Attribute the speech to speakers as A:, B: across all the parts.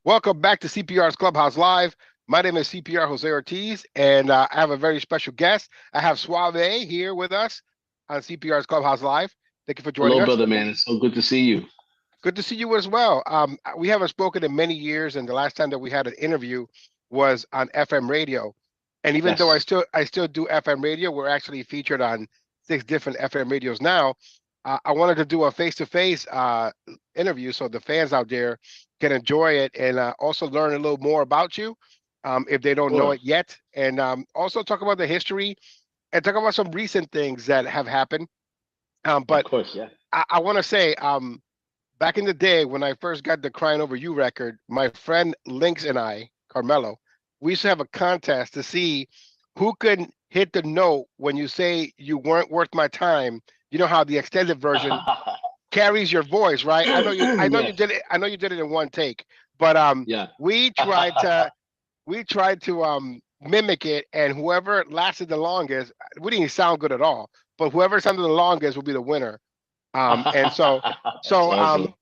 A: Welcome back to CPR's Clubhouse Live. My name is CPR Jose Ortiz, and I have a very special guest. I have Soave here with us on CPR's Clubhouse Live. Thank you for joining
B: Hello,
A: us.
B: brother man. It's so good to see you.
A: Good to see you as well. We haven't spoken in many years, and the last time that we had an interview was on FM radio. And even though
B: Yes.
A: I still do FM radio, we're actually featured on 6 different FM radios now. I wanted to do a face-to-face interview so the fans out there can enjoy it and also learn a little more about you if they don't know
B: Sure.
A: it yet, and also talk about the history and talk about some recent things that have happened.
B: Of
A: But
B: course, yeah.
A: I want to say, back in the day when I first got the "Crying Over You" record, my friend Lynx and I, Carmelo, we used to have a contest to see who could hit the note when you say you weren't worth my time. You know how the extended version carries your voice, right? I know you
B: Yes.
A: did it. I know you did it in one take, but
B: Yeah.
A: we tried to mimic it, and whoever lasted the longest, we didn't sound good at all. But whoever sounded the longest will be the winner. And so
B: That's
A: so
B: awesome.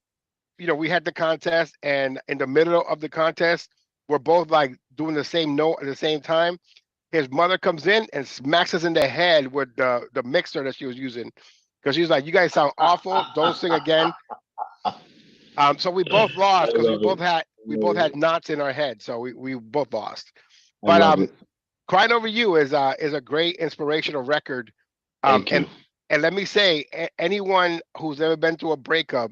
A: we had the contest, and in the middle of the contest, we're both like doing the same note at the same time. His mother comes in and smacks us in the head with the mixer that she was using, because she was like, "You guys sound awful. Don't sing again." So we both
B: I
A: lost because
B: love it. I
A: we
B: love
A: both
B: it.
A: had knots in our head, so we both lost.
B: I
A: But
B: love it.
A: "Crying Over You" is a great inspirational record. Um,
B: Thank
A: and
B: you.
A: and let me say, anyone who's ever been through a breakup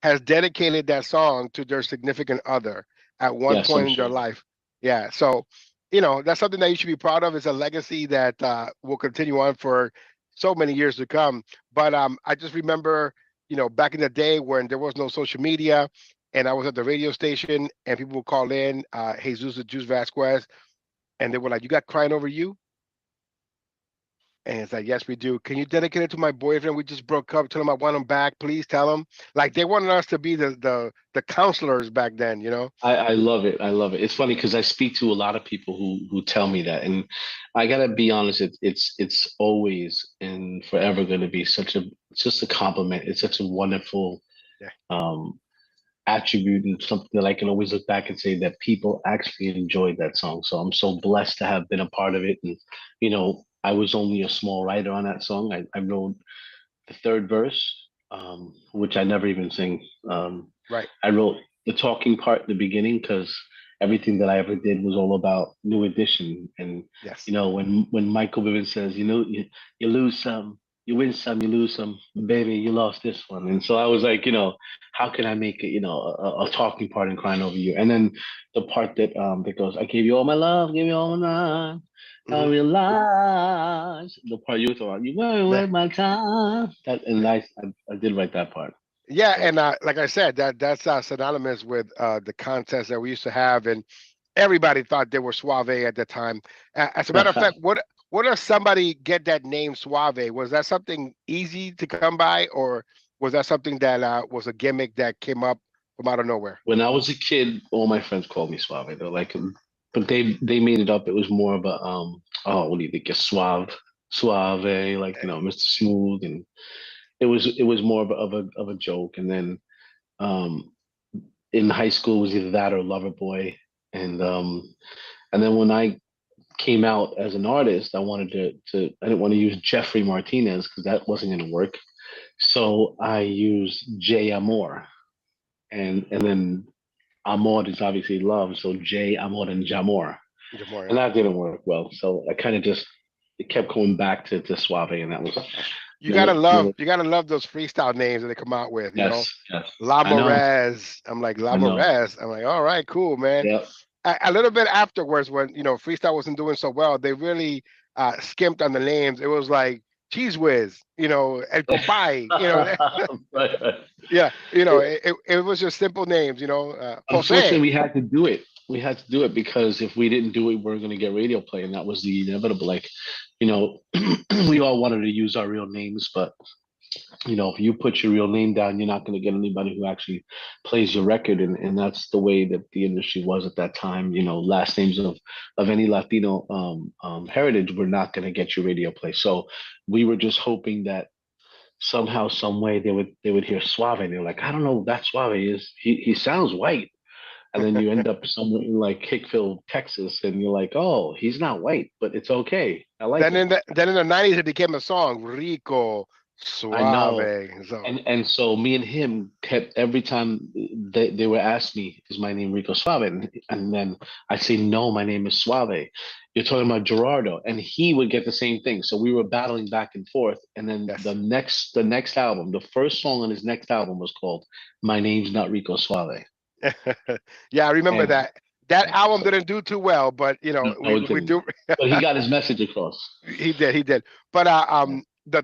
A: has dedicated that song to their significant other at one
B: Yes, I'm
A: point in their
B: sure.
A: life. Yeah, so that's something that you should be proud of. It's a legacy that will continue on for so many years to come. But I just remember, back in the day when there was no social media, and I was at the radio station, and people would call in, Jesus the Juice Vasquez, and they were like, "You got Crying Over You?" And it's like, "Yes, we do. Can you dedicate it to my boyfriend? We just broke up. Tell him I want him back. Please tell him." Like they wanted us to be the counselors back then, you know?
B: I love it. I love it. It's funny because I speak to a lot of people who tell me that, and I gotta be honest. It's always and forever going to be it's just a compliment. It's such a wonderful
A: Yeah.
B: um attribute and something that I can always look back and say that people actually enjoyed that song. So I'm so blessed to have been a part of it. And, I was only a small writer on that song. I wrote the third verse, which I never even sing.
A: Right.
B: I wrote the talking part in the beginning because everything that I ever did was all about New Edition. And
A: Yes.
B: when Michael Vivian says, you lose some, you win some, you lose some, baby, you lost this one. And so I was like, how can I make it, a talking part and crying over you? And then the part that goes, I gave you all my love, gave you all my time. I
A: Hmm.
B: realize the part you thought you weren't
A: Yeah.
B: worth my time. That and
A: Yeah.
B: I did write that part.
A: Yeah,
B: So
A: and like I said, that's synonymous with the contest that we used to have, and everybody thought they were Suave at the time. As a matter of fact, what does somebody get that name Suave? Was that something easy to come by, or was that something that was a gimmick that came up from out of nowhere?
B: when I was a kid, all my friends called me Suave. They're like, but they made it up. It was more of a what do you think? A Suave, like Mr. Smooth, and it was more of a joke. And then um, in high school, it was either that or Lover Boy, and um, and then when I came out as an artist, I wanted to I didn't want to use Jeffrey Martinez because that wasn't going to work. So I used J Amor, and then Amor is obviously love, so J Amor and Jamor, and
A: Jamorian.
B: that didn't work well. So I kind of just it kept going back to Suave, and that was never never.
A: You gotta love those freestyle names that they come out with.
B: Yes, yes,
A: La
B: I know,
A: Morez. I'm like La
B: I know.
A: Morez. I'm like, all right, cool, man.
B: Yep.
A: A little bit afterwards, when freestyle wasn't doing so well, they really skimped on the names. It was like Cheese Whiz, El Compay,
B: Right, right.
A: yeah, it was just simple names,
B: Unfortunately,
A: Jose.
B: we had to do it. We had to do it because if we didn't do it, we were going to get radio play, and that was the inevitable. Like, you know, we all wanted to use our real names, but if you put your real name down, you're not going to get anybody who actually plays your record, and that's the way that the industry was at that time. Last names of any Latino heritage were not going to get you radio play. So we were just hoping that somehow, some way, they would hear Suave, and they're like, I don't know who that Suave is. He sounds white. and then you end up somewhere in like Hickville, Texas, and you're like, oh, he's not white, but it's okay. I like him.
A: Then in the '90s it became a song, Rico
B: I know.
A: Suave. So
B: And so me and him kept every time they were asked me, is my name Rico Suave? And then I say, no, my name is Suave. You're talking about Gerardo. And he would get the same thing. So we were battling back and forth. And then
A: yes.
B: the next album, the first song on his next album was called My Name's Not Rico Suave.
A: Yeah, I remember
B: And
A: that. That album
B: so
A: didn't do too well, but
B: no, it
A: we
B: didn't.
A: do.
B: But he got his message across.
A: He did. But
B: Yeah.
A: the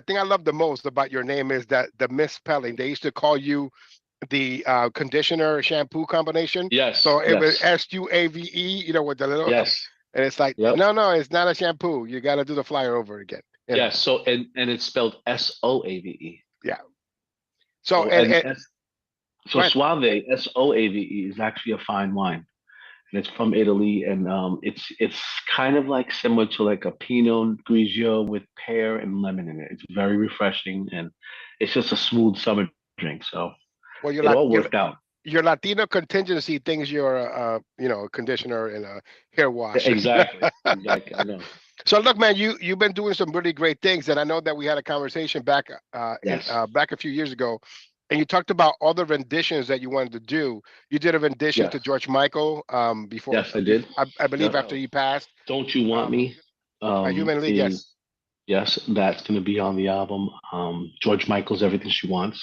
A: thing I love the most about your name is that the misspelling. They used to call you the conditioner shampoo combination.
B: Yes,
A: So it was
B: yes,
A: Suave, with the little,
B: yes.
A: and it's like,
B: Yep.
A: no, it's not a shampoo. You got to do the flyer over again.
B: Yes. So and it's spelled Soave.
A: Yeah. So
B: So and
A: go
B: so
A: ahead.
B: Soave, Soave, is actually a fine wine, and it's from Italy, and it's kind of like similar to like a Pinot Grigio with pear and lemon in it. It's very refreshing, and it's just a smooth summer drink. So
A: Well,
B: it all worked out.
A: your Latino contingency thinks you're a conditioner and a hair wash.
B: Exactly, exactly. I know.
A: So look, man, you've been doing some really great things, and I know that we had a conversation
B: Yes,
A: back a few years ago, and you talked about all the renditions that you wanted to do. You did a rendition to
B: yes,
A: George Michael
B: yes. I did.
A: I believe
B: Yep.
A: after he passed.
B: Don't you want
A: Um,
B: me?
A: a Human League,
B: Is
A: yes,
B: Yes, that's going to be on the album. George Michael's Everything She Wants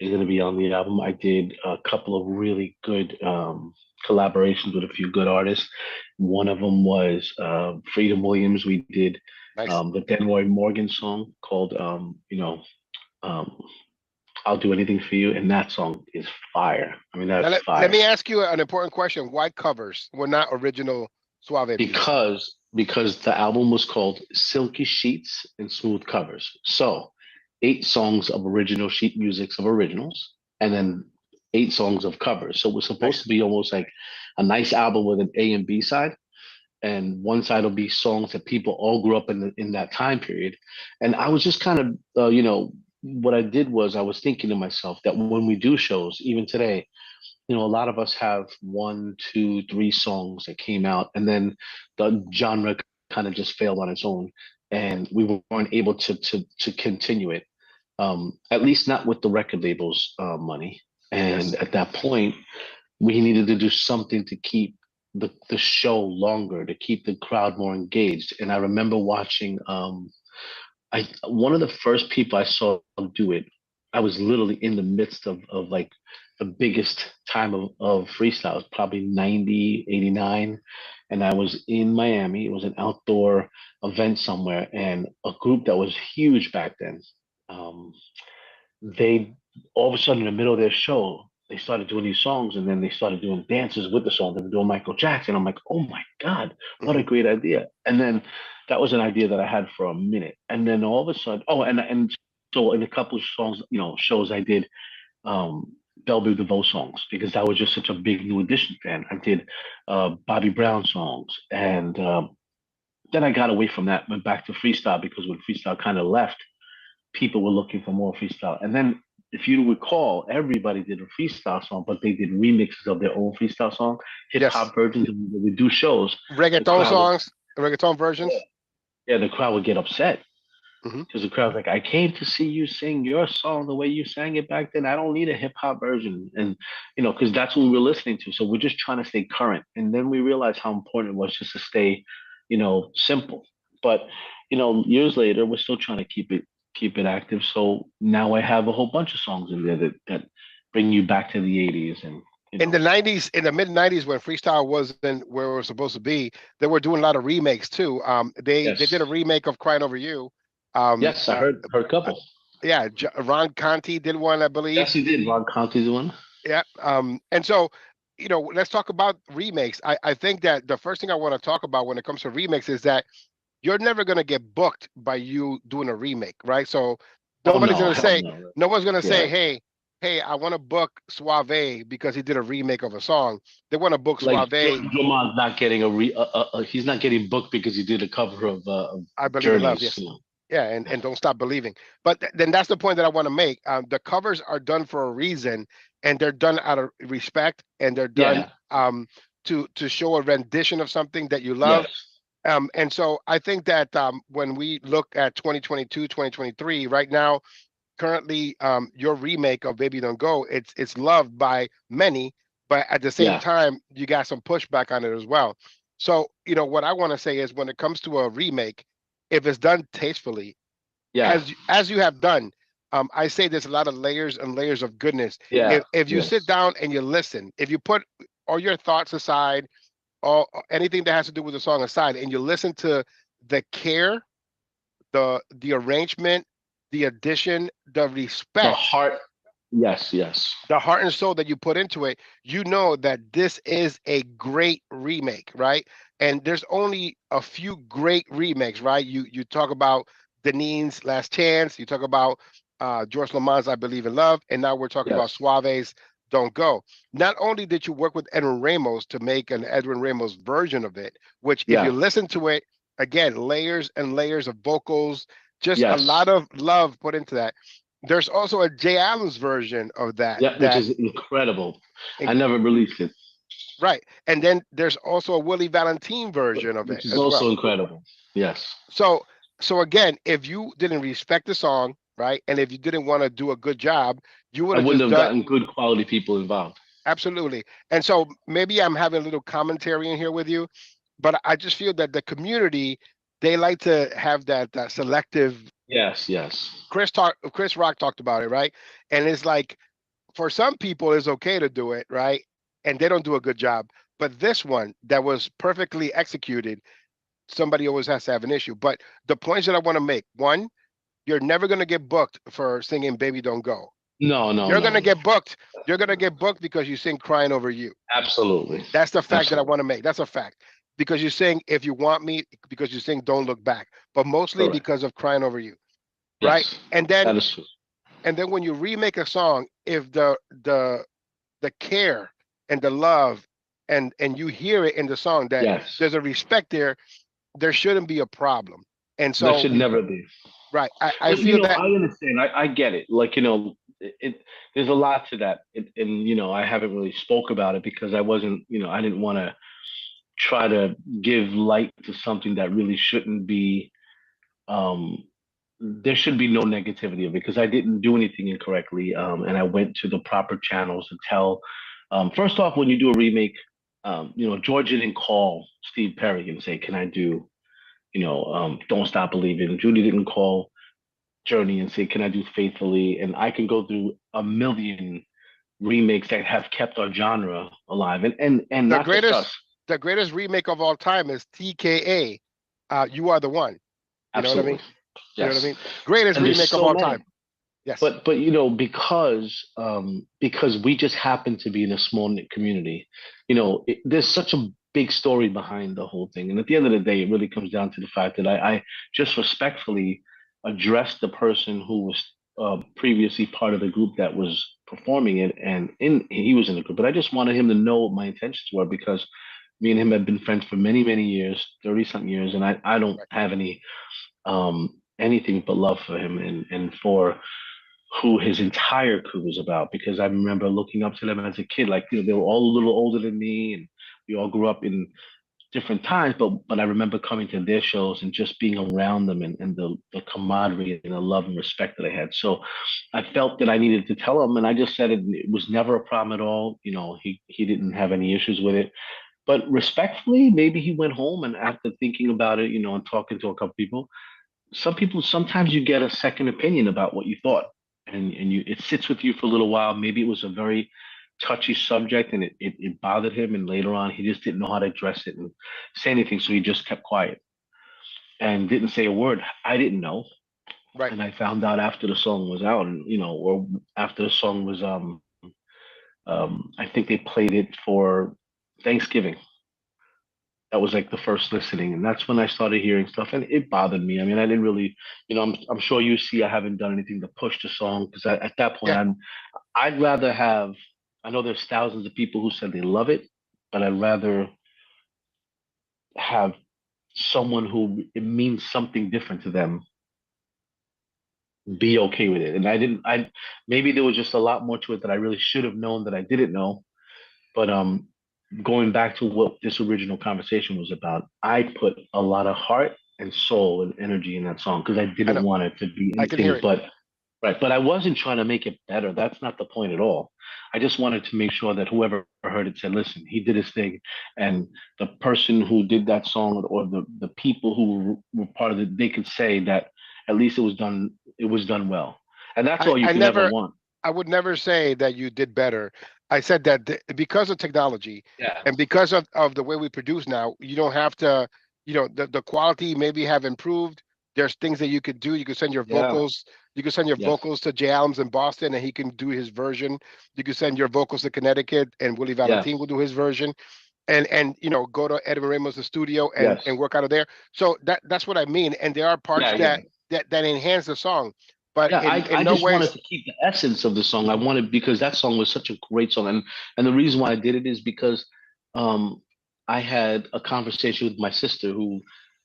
B: is going to be on the album. I did a couple of really good collaborations with a few good artists. One of them was Freedom Williams. We did
A: nice.
B: the Denroy Morgan song called, um, I'll Do Anything for You. And that song is fire. I mean,
A: Now
B: that's
A: let
B: fire.
A: me ask you an important question: why covers? We're not original Suave music.
B: Because the album was called Silky Sheets and Smooth Covers. So 8 songs of original sheet musics of originals, and then 8 songs of covers. So it was supposed
A: Nice.
B: to be almost like a nice album with an A and B side, and one side will be songs that people all grew up in that time period. And I was just kind of what I did was I was thinking to myself that when we do shows, even today, a lot of us have 1, 2, 3 songs that came out, and then the genre kind of just failed on its own, and we weren't able to continue it. At least not with the record labels' money. And
A: Yes.
B: at that point, we needed to do something to keep the show longer, to keep the crowd more engaged. And I remember watching I one of the first people I saw do it. I was literally in the midst of like the biggest time of freestyle, probably 90, 89. And I was in Miami. It was an outdoor event somewhere, and a group that was huge back then. Um, they all of a sudden in the middle of their show, they started doing these songs, and then they started doing dances with the song. They were doing Michael Jackson. I'm like, oh my God, what a
A: Hmm.
B: great idea. And then that was an idea that I had for a minute. And then all of a sudden, and so in a couple of songs, shows I did um Bellevue DeVoe songs because I was just such a big New Edition fan. I did Bobby Brown songs, and then I got away from that, went back to freestyle because when freestyle kind of left, people were looking for more freestyle. And then, if you recall, everybody did a freestyle song, but they did remixes of their own freestyle song, hip
A: Yes.
B: hop versions. And when we do shows, the
A: Reggaeton
B: crowd would,
A: songs, reggaeton versions.
B: yeah, the crowd would get upset
A: Hmm.
B: because the crowd's like, I came to see you sing your song the way you sang it back then. I don't need a hip hop version. And, because that's what we were listening to. So we're just trying to stay current. And then we realized how important it was just to stay, simple. But, years later, we're still trying to keep it active. So now I have a whole bunch of songs in there that bring you back to the 80s and,
A: In the '90s, in the mid '90s, when freestyle wasn't where it was supposed to be, they were doing a lot of remakes too. They did a
B: yes,
A: remake of "Crying Over You." Um,
B: yes, I
A: uh,
B: heard a
A: uh,
B: couple.
A: yeah, Ron Conti did one, I
B: Yes,
A: believe.
B: he did. Ron Conti's one.
A: Yeah. And so, let's talk about remakes. I think that the first thing I want to talk about when it comes to remakes is that you're never going to get booked by you doing a remake, right? So
B: Oh
A: nobody's
B: no,
A: going to
B: hell
A: say,
B: no.
A: no one's going to say,
B: Yeah.
A: hey, I want to book Suave because he did a remake of a song. They want to book
B: Like
A: Suave,
B: Juman's not getting he's not getting booked because he did a cover of
A: I believe in love.
B: Journey's.
A: Yes. Yeah, and don't stop believing. But then that's the point that I want to make. The covers are done for a reason, and they're done out of respect, and they're done
B: Yeah.
A: to show a rendition of something that you love.
B: Yes.
A: And so I think that when we look at 2022, 2023, right now, currently, your remake of Baby Don't Go, it's loved by many, but at the same
B: Yeah.
A: time, you got some pushback on it as well. So, what I want to say is when it comes to a remake, if it's done tastefully,
B: Yeah.
A: as you have done, I say there's a lot of layers and layers of goodness.
B: Yeah.
A: If you sit
B: Yes.
A: down and you listen, if you put all your thoughts aside, all anything that has to do with the song aside, and you listen to the care, the arrangement, the addition, the
B: The
A: respect,
B: heart. Yes. Yes.
A: the heart and soul that you put into it, you know that this is a great remake, right? And there's only a few great remakes, right? You talk about Denine's Last Chance, you talk about George Lamont's I Believe in Love, and now we're talking about
B: Yes.
A: Suave's Don't Go. Not only did you work with Edwin Ramos to make an Edwin Ramos version of it, which if you
B: Yeah.
A: listen to it, again, layers and layers of vocals, just a
B: Yes.
A: lot of love put into that. There's also a Jay Allen's version of that.
B: Yeah. Which is incredible. I never released it,
A: Right, and then there's also a Willie Valentine version of it
B: which is
A: as
B: also
A: well.
B: incredible. Yes.
A: So, so again, if you didn't respect the song, right, and if you didn't want to do a good job, you would
B: I
A: have
B: wouldn't
A: just
B: have
A: done
B: gotten good quality people involved.
A: absolutely. And so maybe I'm having a little commentary in here with you, but I just feel that the community they like to have that selective.
B: Yes. Yes.
A: Chris Rock talked about it, right? And it's like for some people it's okay to do it, right? And they don't do a good job. But this one that was perfectly executed, somebody always has to have an issue. But the points that I want to make, one, you're never going to get booked for singing Baby Don't Go.
B: No. No.
A: You're going
B: No.
A: to
B: No.
A: get booked. You're going to get booked because you sing Crying Over You.
B: Absolutely.
A: That's the fact that I
B: Absolutely.
A: want to make. That's a fact. Because you sing If You Want Me, because you sing Don't Look Back, but mostly
B: Correct.
A: because of Crying Over You, right?
B: Yes.
A: And then
B: That is true.
A: when you remake a song, if the care and the love and you hear it in the song that
B: Yes.
A: there's a respect there, there shouldn't be a problem. And
B: That
A: so
B: should never be.
A: right, I
B: But
A: feel that
B: I understand. I get it. Like there's a lot to that, and I haven't really spoke about it because I wasn't. I didn't want to try to give light to something that really shouldn't be. Um, there should be no negativity of it because I didn't do anything incorrectly, and I went to the proper channels to tell. First off, when you do a remake, Georgia didn't call Steve Perry and say, "Can I do?" Don't Stop Believing. Judy didn't call Journey and say, "Can I do Faithfully?" And I can go through a million remakes that have kept our genre alive, and
A: the
B: not just
A: greatest
B: us.
A: the greatest remake of all time is TKA. You Are the One. You know what I
B: Absolutely,
A: mean? You know what I
B: yes.
A: mean? Greatest
B: And there's
A: remake of
B: so
A: all
B: many.
A: time. Yes.
B: But because we just happen to be in a small knit community, there's such a big story behind the whole thing. And at the end of the day, it really comes down to the fact that I just respectfully addressed the person who was previously part of the group that was performing it, and he was in the group. But I just wanted him to know what my intentions were because me and him have been friends for many, many years, 30 something years, and I don't
A: Right.
B: have anything but love for him and for who his entire crew was about because I remember looking up to them as a kid. Like, they were all a little older than me and we all grew up in different times, but I remember coming to their shows and just being around them and the camaraderie and the love and respect that I had. So I felt that I needed to tell him and I just said it was never a problem at all. He didn't have any issues with it. But respectfully, maybe he went home and after thinking about it, and talking to a couple people, some people sometimes you get a second opinion about what you thought and it sits with you for a little while. Maybe it was a very touchy subject and it bothered him and later on he just didn't know how to address it and say anything, so he just kept quiet and didn't say a word. I didn't know,
A: Right.
B: and I found out after the song was out, and or after the song was I think they played it for Thanksgiving. That was like the first listening, and that's when I started hearing stuff, and it bothered me. I mean, I didn't really, I'm sure you see, I haven't done anything to push the song because at that point,
A: Yeah.
B: I'd rather have. I know there's thousands of people who said they love it, but I'd rather have someone who it means something different to them be okay with it. And I didn't. I maybe there was just a lot more to it that I really should have known that I didn't know. But going back to what this original conversation was about, I put a lot of heart and soul and energy in that song because I
A: I
B: didn't
A: know.
B: want it to be
A: I can hear
B: anything
A: it.
B: but right. But I wasn't trying to make it better. That's not the point at all. I just wanted to make sure that whoever heard it said, listen, he did his thing. And the person who did that song or the people who were part of it, they could say that at least it was done well. And that's all you
A: I
B: can ever
A: never,
B: want.
A: I would never say that you did better. I said that because of technology
B: Yeah.
A: and because of the way we produce now, you don't have to, the quality maybe have improved. There's things that you could do. You could send your
B: Yeah.
A: vocals. You could send your
B: Yes.
A: vocals to Jay Alms in Boston, and he can do his version. You could send your vocals to Connecticut, and Willie Valentin
B: Yes.
A: will do his version. And go to Edwin Ramos' studio and
B: Yes.
A: work out of there. So that's what I mean. And there are parts
B: Yeah. Yeah.
A: that enhance the song, but
B: Yeah,
A: in
B: I
A: no
B: just wanted
A: ways.
B: to keep the essence of the song. I wanted because that song was such a great song, and the reason why I did it is because um, I had a conversation with my sister who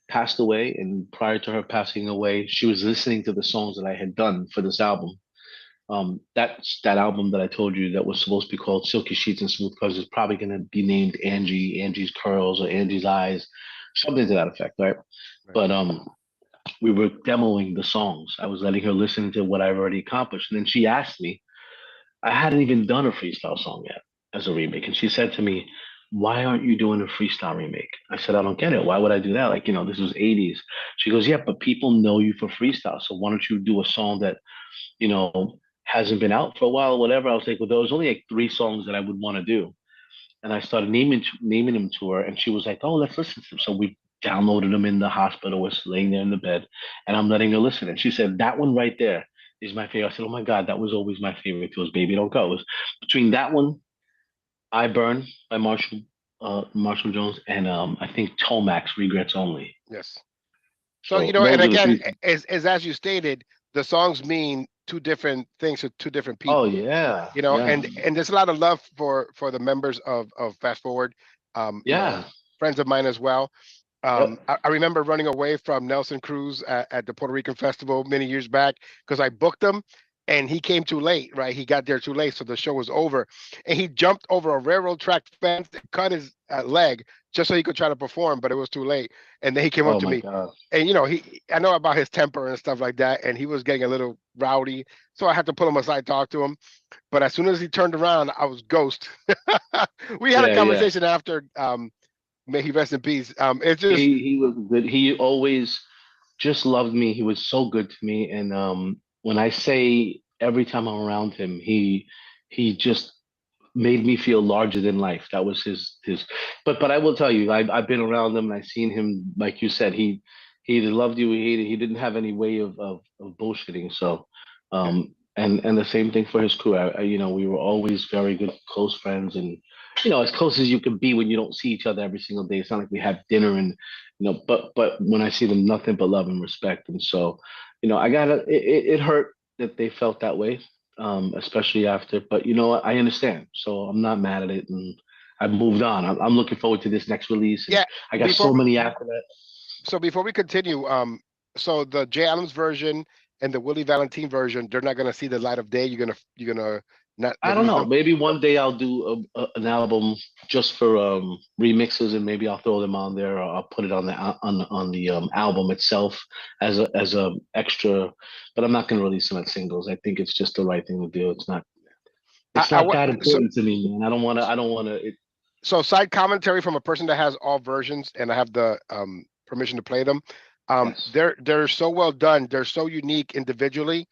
B: passed away, and prior to her passing away, she was listening to the songs that I had done for this album. That album that I told you that was supposed to be called Silky Sheets and Smooth Curves is probably going to be named Angie, Angie's Curls, or Angie's Eyes, something to that effect, right?
A: Right.
B: But we were demoing the songs. I was letting her listen to what I've already accomplished. And then she asked me, I hadn't even done a freestyle song yet as a remake. And she said to me, why aren't you doing a freestyle remake? I said, I don't get it. Why would I do that? Like, this was 80s. She goes, yeah, but people know you for freestyle. So why don't you do a song that, you know, hasn't been out for a while, or whatever. I was like, well, there was only like three songs that I would want to do. And I started naming them to her, and she was like, "Oh, let's listen to them." So we downloaded them in the hospital. We're laying there in the bed, and I'm letting her listen. And she said, "That one right there is my favorite." I said, "Oh my God, that was always my favorite. It was Baby Don't Go." It was between that one, "I Burn" by Marshall Jones, and I think Tomac's "Regrets Only."
A: Yes. So,
B: So
A: and
B: those are the
A: again,
B: three.
A: as you stated, the songs mean two different things to two different
B: Oh
A: people.
B: yeah,
A: And
B: yeah,
A: there's a lot of love for the members of Fast Forward,
B: yeah,
A: friends of mine as well.
B: yep.
A: I remember running away from Nelson Cruz at the Puerto Rican Festival many years back because I booked him and he came too late, right? He got there too late, so the show was over. And he jumped over a railroad track fence and cut his leg just so he could try to perform, but it was too late. And then he came up
B: Oh
A: to
B: my
A: me.
B: God.
A: And I know about his temper and stuff like that, and he was getting a little rowdy, so I had to pull him aside, talk to him. But as soon as he turned around, I was ghost. We had a
B: Yeah, yeah.
A: conversation after. May he rest in peace. It's just
B: He was good. He always just loved me. He was so good to me. And when I say every time I'm around him, he just made me feel larger than life. That was his. But I will tell you, I've been around him and I've seen him. Like you said, he either loved you. He didn't have any way of bullshitting. So,
A: yeah.
B: and the same thing for his crew. We were always very good, close friends, and as close as you can be when you don't see each other every single day. It's not like we have dinner and but when I see them, nothing but love and respect. And so, I gotta. It hurt that they felt that way, especially after. But you know what? I understand, so I'm not mad at it, and I've moved on. I'm looking forward to this next release, and
A: Yeah.
B: I got
A: Before
B: so
A: we
B: many after that.
A: before we continue, so the Jay Adams version and the Willie Valentine version, they're not gonna see the light of day. You're gonna not
B: I don't
A: release
B: know.
A: them.
B: Maybe one day I'll do an album just for remixes, and maybe I'll throw them on there, or I'll put it on the album itself as a extra. But I'm not going to release them as singles. I think it's just the right thing to do.
A: I,
B: It's
A: I
B: not
A: wa-
B: that
A: so
B: important to me, man. I don't want to. I don't want to.
A: so side commentary from a person that has all versions, and I have the permission to play them.
B: Yes.
A: They're so well done. They're so unique individually,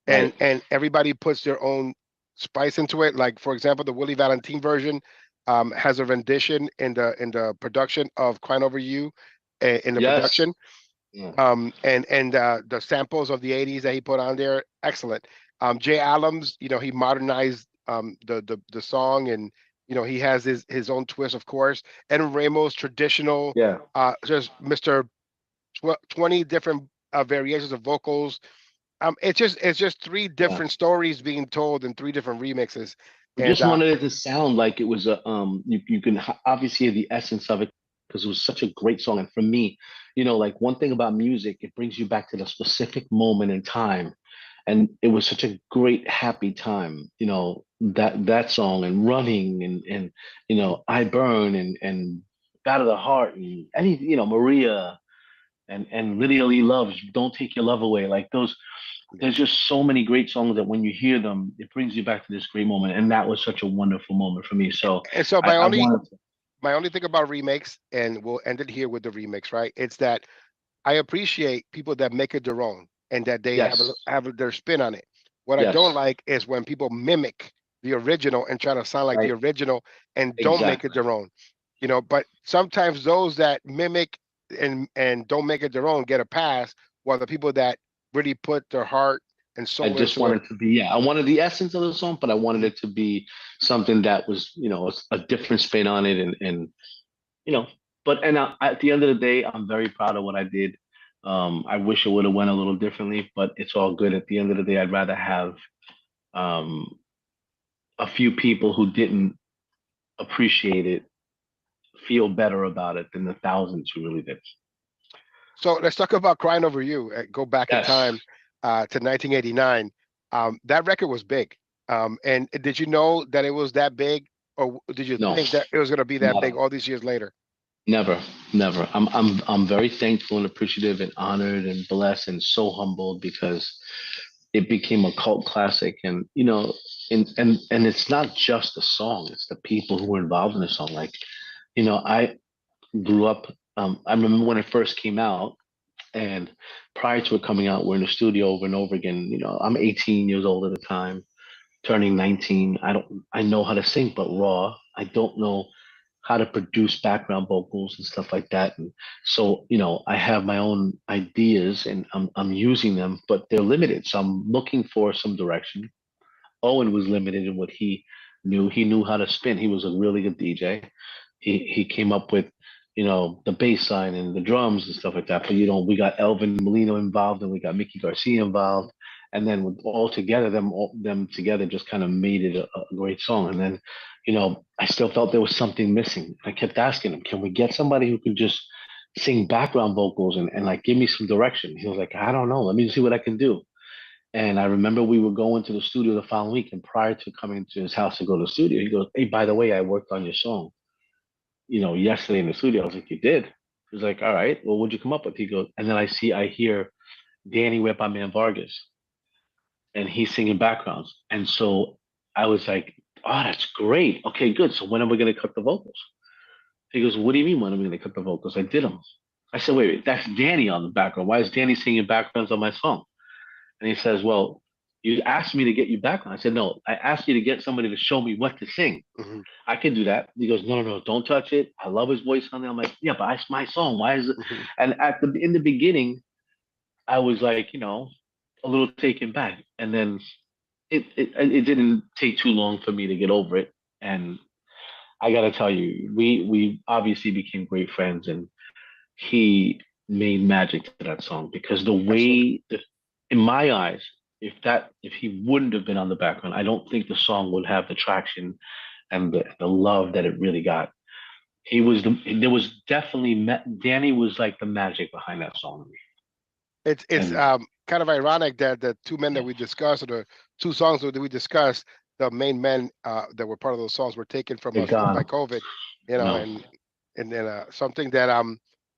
A: and
B: Right.
A: everybody puts their own spice into it. Like for example, the Willie Valentine version has a rendition in the production of "Crying Over You," in the
B: Yes.
A: production,
B: Yeah.
A: and the samples of the '80s that he put on there, excellent. Jay Adams, he modernized the song, and he has his own twist, of course. And Ramos traditional,
B: Yeah.
A: just Mr. 20 different variations of vocals. It's just three
B: Yeah.
A: different stories being told in three different remixes,
B: I
A: and
B: just wanted it to sound like it was a you can obviously hear the essence of it because it was such a great song. And for me, like one thing about music, it brings you back to the specific moment in time. and it was such a great happy time, that song, and running, and I burn, and out of the heart, and any, Maria, and Lydia Lee loves Don't Take Your Love Away, like those. There's just so many great songs that when you hear them, it brings you back to this great moment, and that was such a wonderful moment for me. So
A: And so
B: I wanted to.
A: my only thing about remakes, and we'll end it here with the remix, right? It's that I appreciate people that make it their own and that they
B: Yes,
A: have their spin on it. What I don't
B: yes,
A: like is when people mimic the original and try to sound like the
B: right,
A: original and don't make it
B: exactly.
A: their own. But sometimes those that mimic and don't make it their own get a pass, while the people that really put their heart and
B: I
A: soul
B: just
A: into it.
B: wanted to be, yeah, I wanted the essence of the song, but I wanted
A: Mhm.
B: it to be something that was, a different spin on it, and you know, at the end of the day, I'm very proud of what I did. I wish it would have went a little differently, but it's all good. At the end of the day, I'd rather have um, a few people who didn't appreciate it feel better about it than the thousands who really did.
A: So let's talk about "Crying Over You." Go back in
B: Yes.
A: time to 1989. That record was big. And did you know that it was that big, or did you
B: No.
A: think that it was going to be that big
B: Never.
A: all these years later?
B: Never. Never. I'm very thankful and appreciative and honored and blessed and so humbled because it became a cult classic, and and it's not just the song, it's the people who were involved in the song. Like, I grew up, I remember when it first came out, and prior to it coming out, we're in the studio over and over again. I'm 18 years old at the time, turning 19. I know how to sing, but raw. I don't know how to produce background vocals and stuff like that. And so, I have my own ideas, and I'm using them, but they're limited. So I'm looking for some direction. Owen was limited in what he knew. He knew how to spin. He was a really good DJ. He came up with, the bass line and the drums and stuff like that. But we got Elvin Molino involved, and we got Mickey Garcia involved, and then with all together, them together just kind of made it a great song. And then, I still felt there was something missing. I kept asking him, can we get somebody who can just sing background vocals and like give me some direction? He was like, I don't know. Let me see what I can do. And I remember we were going to the studio the following week, and prior to coming to his house to go to the studio, he goes, "Hey, by the way, I worked on your song, yesterday in the studio." I was like, "You did?" He was like, "All right. Well, what'd you come up with?" He goes, and then I hear Danny Whip Man Vargas, and he's singing backgrounds, and so I was like, "Oh, that's great. Okay, good. So when are we gonna cut the vocals?" He goes, "What do you mean when are we gonna cut the vocals? I did them." I said, "Wait, that's Danny on the background. Why is Danny singing backgrounds on my song?" And he says, "Well, you asked me to get you back on." I said, "No, I asked you to get somebody to show me what to sing.
A: Hmm.
B: I can do that." He goes, "No, no, no, don't touch it. I love his voice on there." I'm like, "Yeah, but it's my song. Why is it?"
A: Hmm.
B: And in the beginning, I was like, a little taken back. And then it didn't take too long for me to get over it. And I got to tell you, we obviously became great friends, and he made magic to that song because the
A: Absolutely.
B: way that, in my eyes, if he wouldn't have been on the background, I don't think the song would have the traction and the love that it really got. There was definitely Danny was like the magic behind that song to me.
A: It's
B: And
A: kind of ironic that the two men that we discussed, or the two songs that we discussed, the main men that were part of those songs were taken from
B: they're
A: us by
B: gone.
A: COVID,
B: No,
A: and then something that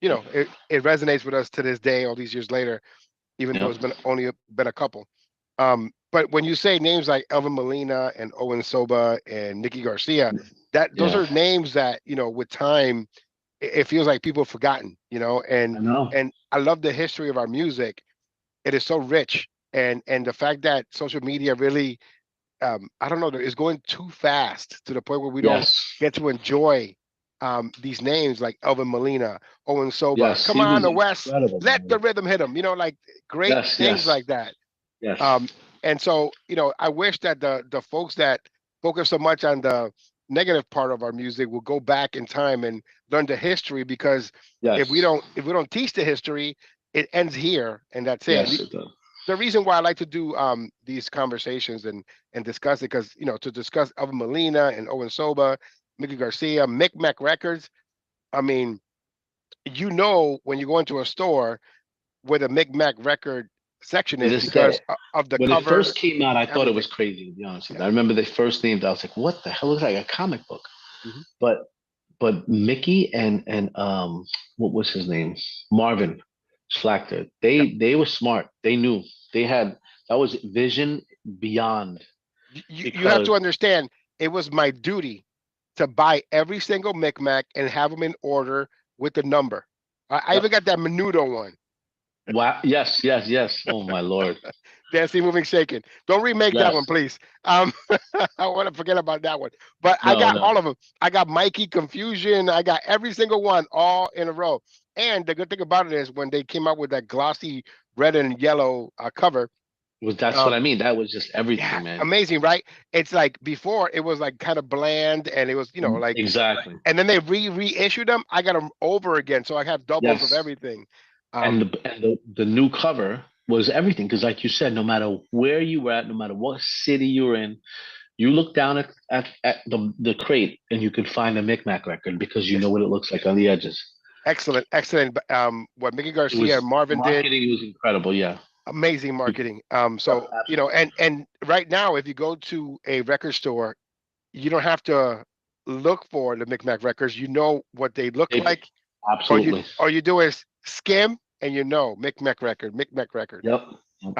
A: it resonates with us to this day, all these years later, even though
B: yep,
A: it's been only been a couple. But when you say names like Elvin Molina and Owen Soba and Nicky Garcia, that those
B: yeah,
A: are names that with time it feels like people have forgotten,
B: I know.
A: and I love the history of our music. It is so rich, and the fact that social media really, I don't know, is going too fast to the point where we don't
B: Yes,
A: get to enjoy these names like Elvin Molina, Owen Soba.
B: yes,
A: Come
B: he
A: on,
B: was
A: the West,
B: incredible,
A: let the
B: man.
A: rhythm hit them. Like great
B: Yes,
A: names
B: yes,
A: like that.
B: yes,
A: Um, and so, I wish that the folks that focus so much on the negative part of our music will go back in time and learn the history, because
B: yes,
A: if we don't teach the history, it ends here and that's it. And
B: yes, it does.
A: the reason why I like to do these conversations and discuss it, because to discuss Alvin Molina and Owen Soba, Mickey Garcia, Micmac Records. I mean, when you go into a store with a Micmac record section
B: To
A: is
B: this day.
A: because of the
B: When it
A: cover,
B: first came out, I thought it
A: everything.
B: was crazy, to be honest with
A: Yeah.
B: you. I remember they first named it, I was like, what the hell? It looks like a comic book.
A: Hmm.
B: But Mickey and what was his name? Marvin Schlachter.
A: Yep.
B: They were smart. They knew. They had that was vision beyond
A: You have
B: because
A: to understand. It was my duty to buy every single Micmac and have them in order with the number. I
B: yep.
A: even got that Menudo one.
B: Wow. Yes, yes, yes. Oh my Lord.
A: Dancing, moving, shaking. Don't remake that one,
B: Yes.
A: please. I want to forget about that one. But I
B: No,
A: got
B: no.
A: all of them. I got Mikey Confusion. I got every single one all in a row. And the good thing about it is when they came out with that glossy red and yellow cover.
B: Was that's what I
A: Um,
B: mean. That was just
A: yeah,
B: everything, man.
A: amazing, right? It's like before it was like kind of bland, and it was like,
B: Exactly.
A: and then they reissued them. I got them over again, so I have doubles of
B: Yes.
A: everything.
B: And
A: Um,
B: the new cover was everything because, like you said, no matter where you were at, no matter what city you were in, you look down at the crate and you can find a Micmac record because you know
A: yes,
B: what it looks like on the edges.
A: excellent, excellent. What Mickey
B: It
A: Garcia and
B: was
A: Marvin did,
B: marketing was incredible. Yeah.
A: amazing marketing.
B: Yep,
A: So
B: absolutely.
A: and right now, if you go to a record store, you don't have to look for the Micmac records. You know what they look
B: They,
A: like.
B: absolutely.
A: All you do is skim, and Micmac record, Micmac record.
B: Yep. Yep.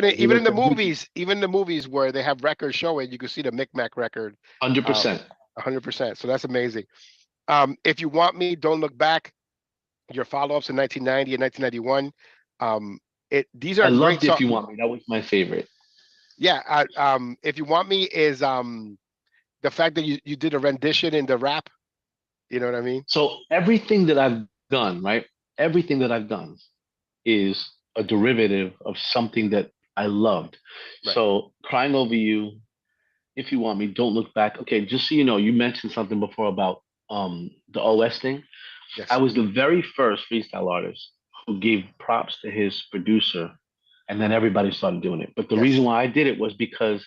B: If you
A: Even in
B: look
A: the
B: at YouTube,
A: movies, where they have records showing, you can see the Micmac record,
B: 100%.
A: 100%. So that's amazing. If you want me, don't look back. Your follow-ups in 1990 and 1991. These
B: I
A: are great
B: loved If
A: songs.
B: You Want Me. That was my favorite.
A: Yeah. If you want me is the fact that you did a rendition in the rap. You know what I mean?
B: So everything that I've done, right? Everything that I've done is a derivative of something that I loved.
A: Right.
B: So Crying Over You, If You Want Me, Don't Look Back. Okay, just so you know, you mentioned something before about the OS thing. I
A: Yes.
B: was the very first freestyle artist who gave props to his producer, and then everybody started doing it. But the reason
A: Yes.
B: why I did it was because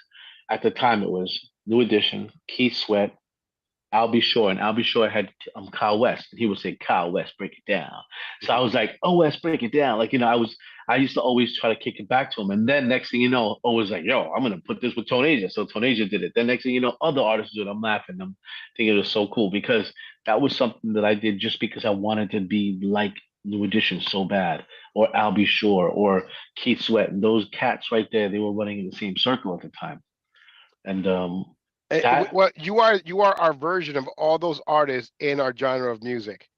B: at the time it was New Edition, Keith Sweat, I'll Be Sure, and I'll Be Sure had Kyle West, and he would say, "Kyle West, break it down." So I
A: Mhm.
B: was like, "Oh, West, break it down." Like I used to always try to kick it back to him, and then next thing you know, O was like, "Yo, I'm gonna put this with Tonasia." So Tonasia did it. Then next thing you know, other artists did it. I'm laughing. I'm thinking it was so cool because that was something that I did just because I wanted to be like New Edition so bad, or I'll Be Sure, or Keith Sweat. And those cats right there, they were running in the same circle at the time, and that
A: Well, you are our version of all those artists in our genre of music,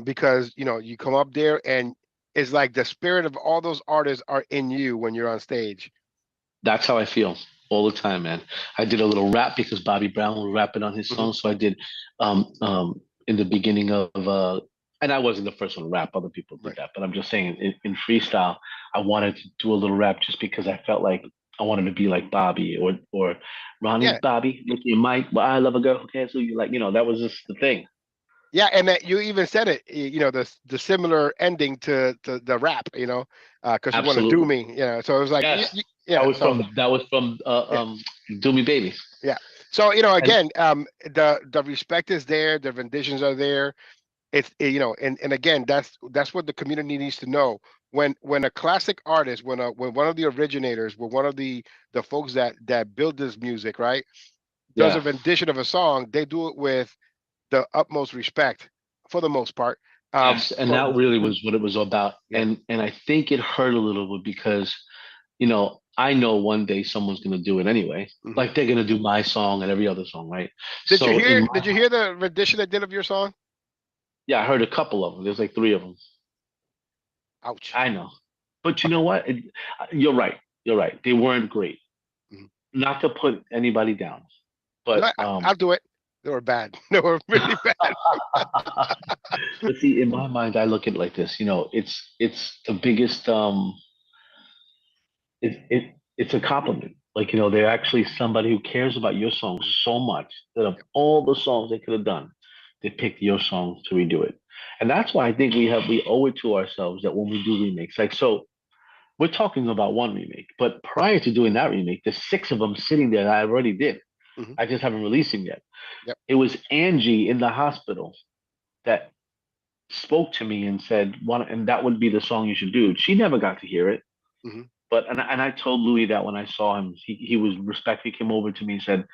A: because you come up there and it's like the spirit of all those artists are in you when you're on stage.
B: That's how I feel all the time, man. I did a little rap because Bobby Brown was rapping on his
A: Hmm.
B: song, so I did in the beginning of and I wasn't the first one to rap. Other people did
A: Right.
B: that, but I'm just saying in freestyle, I wanted to do a little rap just because I felt like I wanted to be like Bobby or Ronnie,
A: Yeah.
B: Bobby, Nicky and Mike. Well, I love a girl who cares who you like. That was just the thing.
A: Yeah, and that you even said it. The similar ending to the rap. Because you want to do
B: Absolutely.
A: me. So it was like,
B: Yes,
A: yeah. So
B: that was from
A: yeah,
B: Do Me Baby.
A: yeah. So
B: And
A: again, the respect is there. The renditions are there. And again, that's what the community needs to know. When a classic artist, when one of the originators, when one of the folks that build this music, right, does a
B: yeah,
A: rendition of a song, they do it with the utmost respect for the most part.
B: yes, and
A: But
B: that really was what it was about.
A: yeah.
B: And I think it hurt a little bit because, I know one day someone's gonna do it anyway.
A: Mhm.
B: Like they're gonna do my song and every other song, right?
A: Did you
B: So in
A: hear?
B: my
A: Did you hear the rendition they did of your song?
B: yeah, I heard a couple of them. There's like three of them.
A: Ouch.
B: I know, but you know what? You're right. You're right. They weren't great.
A: Mhm.
B: Not to put anybody down,
A: No,
B: but
A: I'll do it. They were bad. They were really bad.
B: but see, in my mind, I look at it like this. It's the biggest it's a compliment. Like, they're actually somebody who cares about your song so much that of all the songs they could have done, they picked your song to redo it. And that's why I think we owe it to ourselves that when we do remakes, like so we're talking about one remake, but prior to doing that remake, there's six of them sitting there that I already did.
A: Mhm.
B: I just haven't released them yet.
A: Yep.
B: It was Angie in the hospital that spoke to me and said, "One, and that would be the song you should do." She never got to hear it.
A: Hmm.
B: But and I told Louis that when I saw him, he was respectful. He came over to me and said,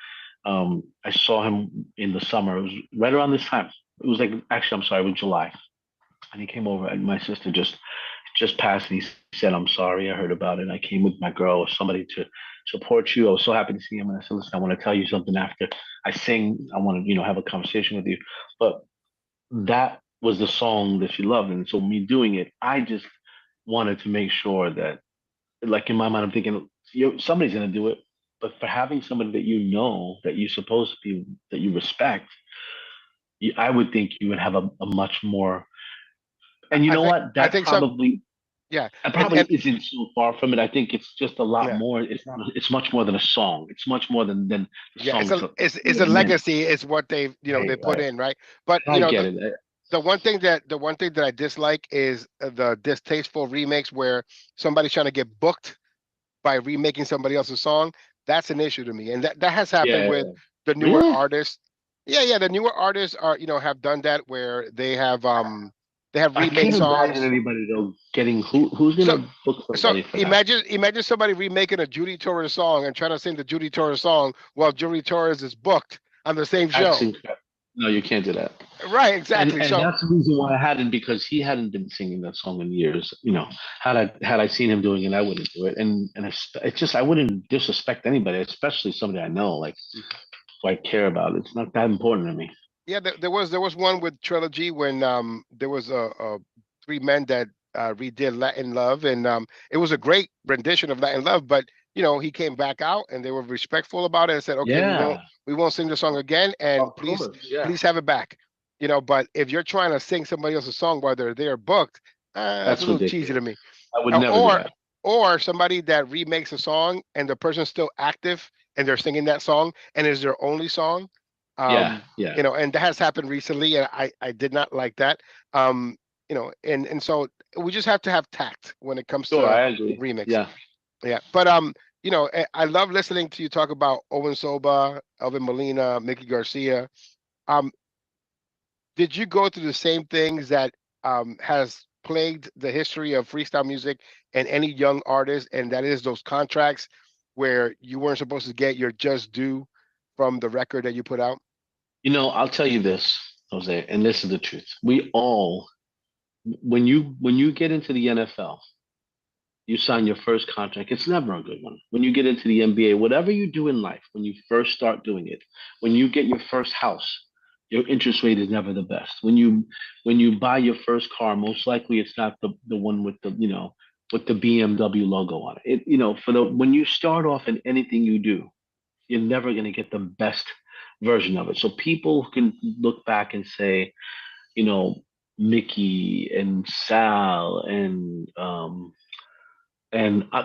B: I saw him in the summer. It was right around this time. It was like, actually, I'm sorry, it was July. And he came over, and my sister just passed, and he said, "I'm sorry, I heard about it. I came with my girl or somebody to support you. I was so happy to see him." And I said, "Listen, I want to tell you something after I sing. I want to, have a conversation with you." But that was the song that she loved, and so me doing it, I just wanted to make sure that, like in my mind, I'm thinking, somebody's gonna do it. But for having somebody that that you're supposed to be, that you respect, I would think you would have a much more. And you
A: I
B: know
A: think
B: what?
A: I think some yeah,
B: That
A: and
B: probably isn't so far from it. I think it's just a lot
A: yeah.
B: more. It's not. It's much more than a song. It's much more than the
A: Yeah,
B: song itself.
A: it's a legacy. It's what they
B: Right,
A: they put
B: right.
A: in, right? But
B: I get it.
A: the one thing that I dislike is the distasteful remakes where somebody's trying to get booked by remaking somebody else's song. That's an issue to me, and that has happened
B: Yeah.
A: with the newer
B: Really?
A: artists. Yeah, yeah, the newer artists are have done that where they have
B: I
A: remade
B: can't imagine
A: songs.
B: anybody though getting who's
A: So
B: gonna book
A: so
B: somebody for that.
A: imagine somebody remaking a Judy Torres song and trying to sing the Judy Torres song while Judy Torres is booked on the same
B: That's
A: show.
B: incredible. No, you can't do that.
A: Right,
B: And
A: exactly.
B: and
A: So
B: that's the reason why I hadn't, because he hadn't been singing that song in years. Had I seen him doing it, I wouldn't do it. And it's just, I wouldn't disrespect anybody, especially somebody I know, like, who I care about. It's not that important to me.
A: yeah, there was one with Trilogy when there was a three men that redid Latin Love, and it was a great rendition of Latin Love, but he came back out and they were respectful about it and said, okay,
B: Yeah,
A: we won't sing the song again, and
B: of course. Yeah,
A: please have it back. But if you're trying to sing somebody else's song while they're there booked, that's a
B: that's
A: little cheesy to
B: ridiculous.
A: me.
B: I would
A: Uh,
B: never do
A: or
B: that.
A: or somebody that remakes a song and the person's still active and they're singing that song and is their only song.
B: Yeah,
A: um
B: yeah.
A: and that has happened recently, and I did not like that. And so we just have to have tact when it comes
B: Sure,
A: to
B: I agree.
A: remix.
B: Yeah.
A: Yeah, but I love listening to you talk about Owen Soba, Elvin Molina, Mickey Garcia. um did you go through the same things that has plagued the history of freestyle music and any young artist, and that is those contracts where you weren't supposed to get your just due from the record that you put out?
B: I'll tell you this, Jose, and this is the truth. We all, when you get into the NFL, you sign your first contract. It's never a good one. When you get into the NBA, whatever you do in life, when you first start doing it, when you get your first house, your interest rate is never the best. When you buy your first car, most likely it's not the one with the BMW logo on it. For the when you start off in anything you do, you're never going to get the best version of it. So people can look back and say, you know, Mickey and Sal and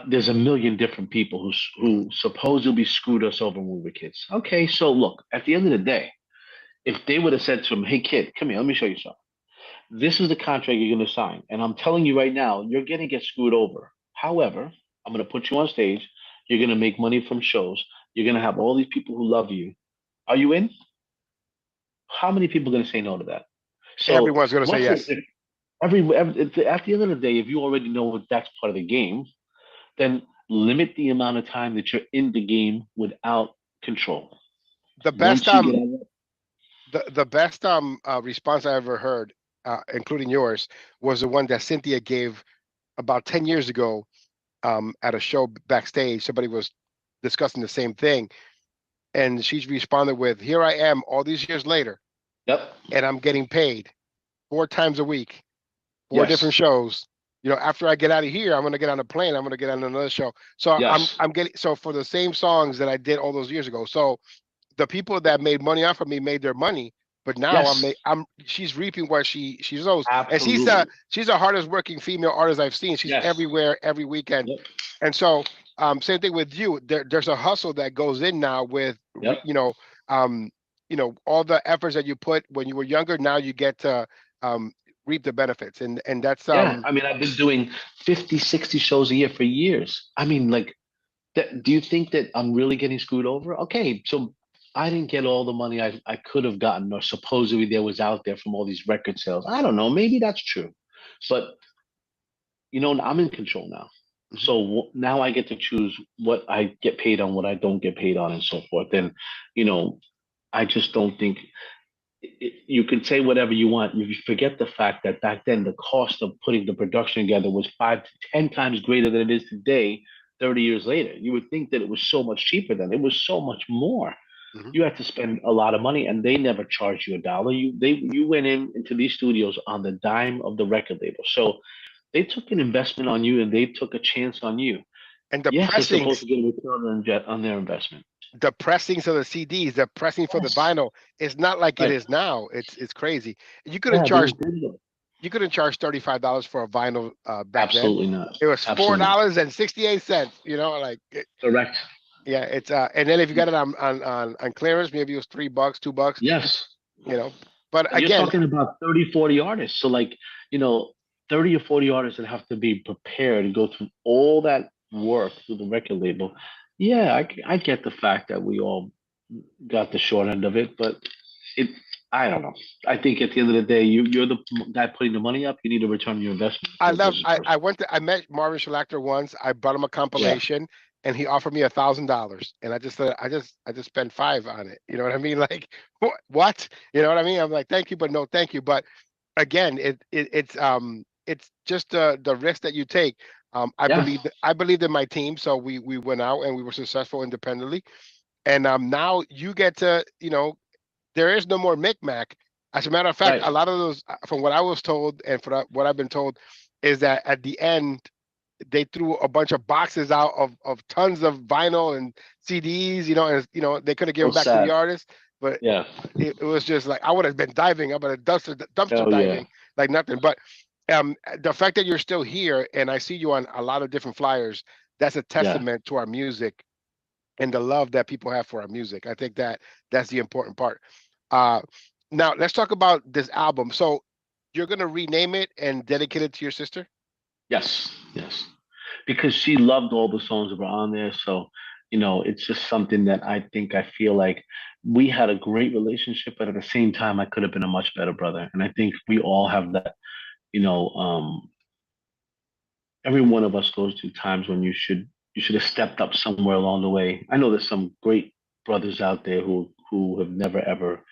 B: there's a million different people who supposedly screwed us over when we were kids. Okay, so look, at the end of the day, if they would have said to him, "Hey kid, come here, let me show you something. This is the contract you're going to sign, and I'm telling you right now, you're going to get screwed over. However, I'm going to put you on stage. You're going to make money from shows. You're going to have all these people who love you. Are you in?" How many people are going to say no to that? So
A: Everyone's going to say
B: once
A: yes.
B: at the end of the day, if you already know that's part of the game, then limit the amount of time that you're in the game without control.
A: The best
B: Once you get out,
A: the best response I ever heard, including yours, was the one that Cynthia gave about 10 years ago, at a show backstage. Somebody was discussing the same thing, and she responded with, "Here I am all these years later,
B: yep,
A: and I'm getting paid 4 times a week, 4 different
B: yes,
A: shows. After I get out of here, I'm gonna get on a plane. I'm gonna get on another show. So
B: yes,
A: I'm getting so for the same songs that I did all those years ago. So the people that made money off of me made their money, but now
B: yes,
A: I'm she's reaping what she knows, and
B: absolutely,
A: she's the hardest working female artist I've seen. She's
B: yes,
A: everywhere every weekend,
B: yep,
A: and so same thing with you. There's a hustle that goes in now with
B: yep.
A: um all the efforts that you put when you were younger. Now you get to um reap the benefits, and that's
B: Yeah, I mean, I've been doing 50, 60 shows a year for years. I mean, like, do you think that I'm really getting screwed over? Okay, so I didn't get all the money I could have gotten, or supposedly there was out there from all these record sales. I don't know. Maybe that's true. But, I'm in control now.
A: Mhm.
B: So now I get to choose what I get paid on, what I don't get paid on, and so forth. And you know, I just don't think you can say whatever you want. You forget the fact that back then the cost of putting the production together was 5 to 10 times greater than it is today. 30 years later, you would think that it was so much cheaper then. It was so much more.
A: Mhm.
B: You had to spend a lot of money, and they never charged you a dollar. You went into these studios on the dime of the record label. So they took an investment on you, and they took a chance on you.
A: And the
B: Yes, they're supposed
A: pressings,
B: to get a return on their investment.
A: the pressings of the CDs, the pressing for the
B: Yes,
A: vinyl, it's not like it
B: right.
A: is now. It's crazy. You couldn't
B: Yeah, they were
A: charge
B: digital.
A: you couldn't charge $35 for a vinyl back then.
B: Absolutely not.
A: It was four
B: Absolutely not.
A: dollars and 68 cents. You know, like
B: Correct.
A: yeah, it's and then if you got it on clearance, maybe it was $3, $2.
B: Yes.
A: You know, but
B: And you're
A: again,
B: talking about 30, 40 artists. So, like, you know, 30 or 40 artists that have to be prepared and go through all that work through the record label. Yeah, I get the fact that we all got the short end of it, but it, I don't know. I think at the end of the day, you're the guy putting the money up. You need to return your investment
A: I
B: to a
A: love.
B: business person.
A: I met Marvin Schlachter once. I brought him a
B: Yeah,
A: compilation, and he offered me $1,000, and I just said, I just spent five on it. You know what I mean? Like what? You know what I mean? I'm like, thank you, but no, thank you. But again, it's just the risk that you take.
B: yeah,
A: I believed in my team, so we went out and we were successful independently. And now you get to, there is no more micmac. As a matter of fact,
B: right.
A: a lot of those, from what I was told and what I've been told, is that at the end they threw a bunch of boxes out of tons of vinyl and CDs, and they could have
B: So
A: given back to the
B: sad.
A: artist, but
B: Yeah.
A: it was just like I would have been diving, I would have dumpster
B: Oh yeah.
A: diving like nothing. But the fact that you're still here and I see you on a lot of different flyers, that's a
B: Yeah.
A: testament to our music and the love that people have for our music. I think that that's the important part. Uh, Now let's talk about this album. So you're gonna rename it and dedicate it to your sister?
B: Yes. Yes. Because she loved all the songs that were on there. So, it's just something that I feel like we had a great relationship, but at the same time, I could have been a much better brother. And I think we all have that, you know, um, every one of us goes through times when you should have stepped up somewhere along the way. I know there's some great brothers out there who have never ever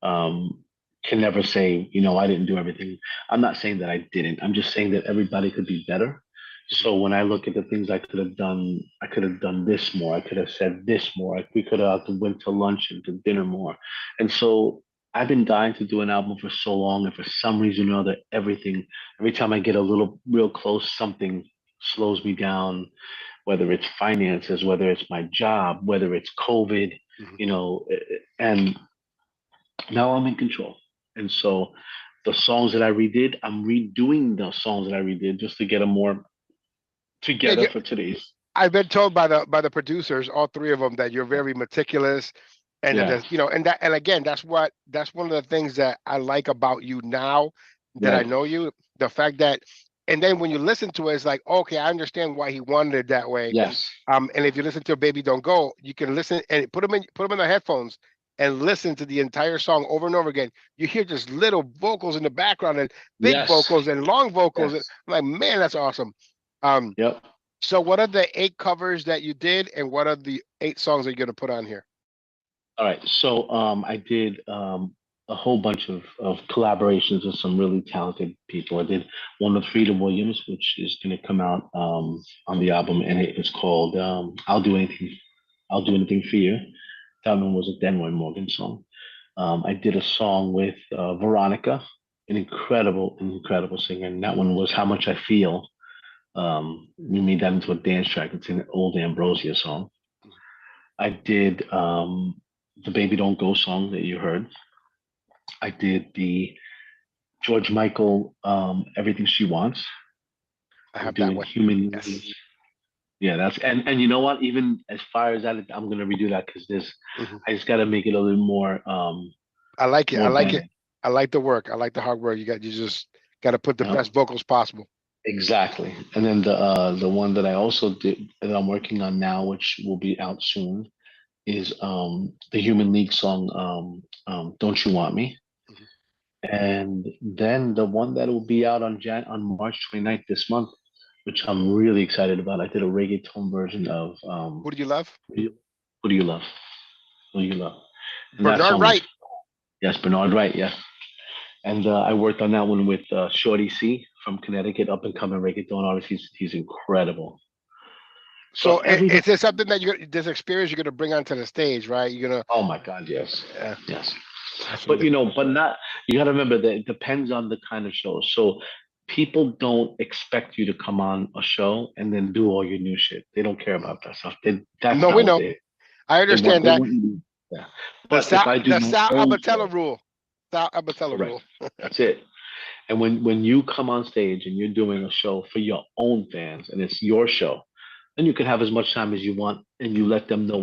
B: um, can never say, I didn't do everything. I'm not saying that I didn't. I'm just saying that everybody could be better.
A: Mhm.
B: So when I look at the things I could have done this more. I could have said this more. We could have went to lunch and to dinner more. And so I've been dying to do an album for so long, and for some reason or other, every time I get a little real close, something slows me down. Whether it's finances, whether it's my job, whether it's COVID,
A: Mhm.
B: and now I'm in control. And so the songs that I redid, I'm redoing the songs that I redid just to get them more
A: Yeah,
B: together for today's.
A: I've been told by the producers, all three of them, that you're very meticulous, and that
B: Yeah,
A: there's, and again, that's one of the things that I like about you now that I
B: right.
A: know you. The fact that, and then when you listen to it, it's like, okay, I understand why he wanted it that way.
B: Yes,
A: And if you listen to "Baby Don't Go," you can listen and put them in the headphones and listen to the entire song over and over again. You hear just little vocals in the background and big
B: yes,
A: vocals and long vocals. And
B: yes.
A: I'm like, man, that's awesome. Um,
B: Yep.
A: so what are the eight covers that you did, and what are the eight songs that you're gonna put on here?
B: All right. So I did a whole bunch of collaborations with some really talented people. I did one with Frida Williams, which is going to come out on the album, and it was called I'll Do Anything for You. That one was a Denroy Morgan song. I did a song with Veronica, an incredible singer, and that one was How Much I Feel. We made that into a dance track. It's an old Ambrosia song. I did the Baby Don't Go song that you heard. I did the George Michael Everything She Wants.
A: I
B: I'm
A: have that
B: doing
A: one.
B: Human
A: Yes.
B: Needs. Yeah, and you know what? Even as far as that, I'm gonna redo that because
A: Mhm.
B: I just gotta make it a little
A: I like it. I
B: more
A: like it.
B: bang.
A: I like the work. I like the hard work. You just got to put the
B: Yep,
A: best vocals possible.
B: exactly. And then the one that I also did that I'm working on now, which will be out soon, is the Human League song Don't You Want Me?
A: Mhm.
B: And then the one that will be out on March 29th this month which I'm really excited about. I did a reggaeton version of
A: Who do you love?
B: Who Do You, Who Do You Love? Who Do You Love? And that
A: Bernard
B: song is,
A: Wright.
B: yes, Bernard Wright, yes. And I worked on that one with Shorty C from Connecticut, up and coming reggaeton artist. He's incredible. So
A: So
B: everybody,
A: is this something that this experience you're gonna bring onto the stage, right? You're gonna,
B: oh my God, yes,
A: yeah,
B: yes. But
A: absolutely.
B: but not. You got to remember that it depends on the kind of show. So people don't expect you to come on a show and then do all your new shit. They don't care
A: Mhm.
B: about that stuff. That's
A: No,
B: not
A: we
B: what
A: know. I
B: they
A: understand that.
B: want you to. Yeah. But if I do
A: The
B: my
A: Sal
B: own
A: Abatella
B: show,
A: rule. Sal Abatella
B: correct.
A: rule.
B: That's it. And when you come on stage and you're doing a show for your own fans and it's your show, then you can have as much time as you want and you let them know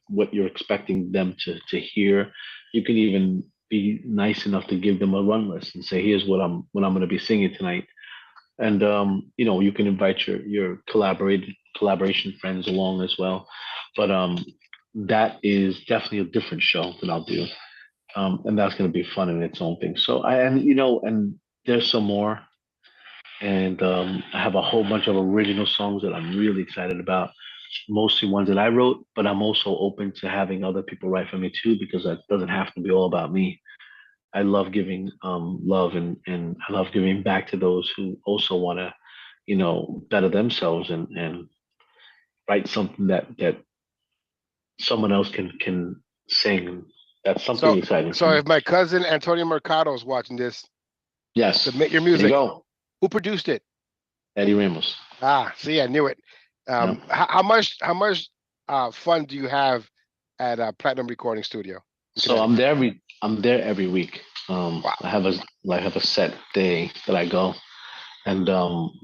B: what you're expecting them to hear. You can even be nice enough to give them a run list and say, here's what I'm going to be singing tonight. And you can invite your collaboration friends along as well. But that is definitely a different show that I'll do. And that's going to be fun in its own thing. So and there's some more, and I have a whole bunch of original songs that I'm really excited about. Mostly ones that I wrote, but I'm also open to having other people write for me too, because that doesn't have to be all about me. I love giving love, and I love giving back to those who also want to, better themselves and write something that someone else can sing. That's something
A: So
B: exciting for
A: so
B: me.
A: if my cousin Antonio Mercado is watching this,
B: Yes,
A: submit your
B: there you
A: music.
B: go,
A: Who produced it?
B: Eddie Ramos.
A: See, I knew it.
B: Yeah.
A: How much fun do you have at Platinum Recording Studio in
B: So I'm
A: Connecticut?
B: there every week.
A: Wow.
B: I have a set day that I go, and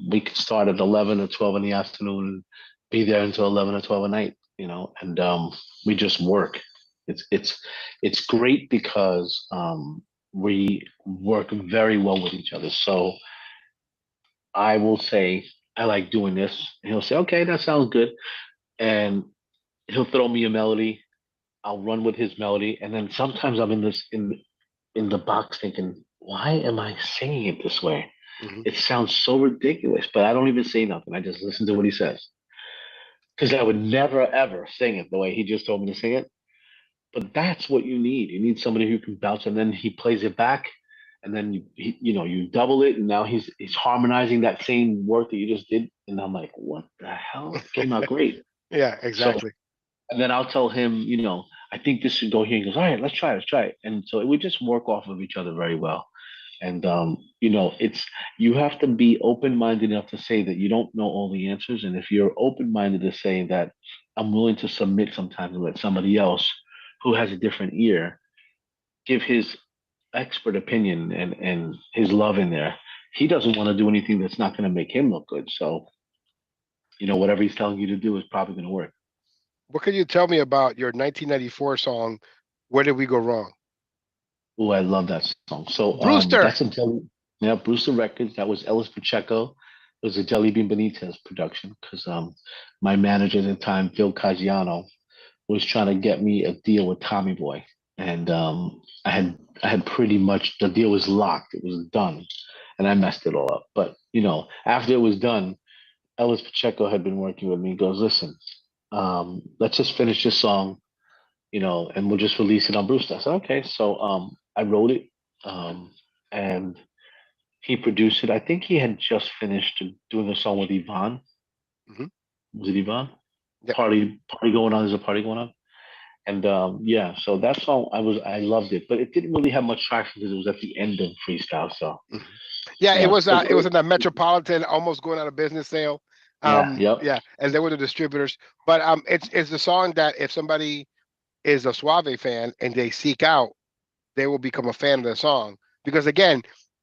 B: we could start at 11 or 12 in the afternoon and be there until 11 or 12 at night. And we just work. It's great because we work very well with each other. So I will say I like doing this, and he'll say, "Okay, that sounds good," and he'll throw me a melody. I'll run with his melody, and then sometimes I'm in the box thinking, "Why am I singing it this way?"
A: Hmm.
B: It sounds so ridiculous, but I don't even say nothing. I just listen to what he says. Because I would never ever sing it the way he just told me to sing it. But that's what you need. You need somebody who can bounce, and then he plays it back, and then you double it, and now he's harmonizing that same work that you just did. And I'm like, what the hell? It came out great.
A: Yeah,
B: So
A: exactly.
B: and then I'll tell him, I think this should go here. He goes, all right, let's try it. And so we just work off of each other very well. And it's you have to be open minded enough to say that you don't know all the answers. And if you're open minded to say that I'm willing to submit sometimes and let somebody else who has a different ear give his expert opinion and his love in there. He doesn't want to do anything that's not going to make him look good. So, whatever he's telling you to do is probably going to work.
A: What can you tell me about your 1994 song, Where Did We Go Wrong?
B: Oh, I love that song. So
A: Brewster.
B: that's a yeah, Brewster Records. That was Ellis Pacheco. It was a Jelly Bean Benitez production because my manager at the time, Phil Caggiano, was trying to get me a deal with Tommy Boy, and I had pretty much the deal was locked. It was done, and I messed it all up. But after it was done, Ellis Pacheco had been working with me. He goes, listen, let's just finish this song, and we'll just release it on Brewster. I said, okay. So I wrote it, um, and he produced it. I think he had just finished doing a song with Yvonne.
A: Hmm.
B: Was it Yvonne?
A: Yep.
B: Party going on. There's a party going on. And yeah, so that song I loved it, but it didn't really have much traction because it was at the end of Freestyle. So
A: Mhm. Yeah,
B: yeah, but
A: it was in the Metropolitan, almost going out of business sale.
B: yeah, yep.
A: Yeah, and they were the distributors. But it's the song that if somebody is a Suave fan and they seek out, they will become a fan of the song because again,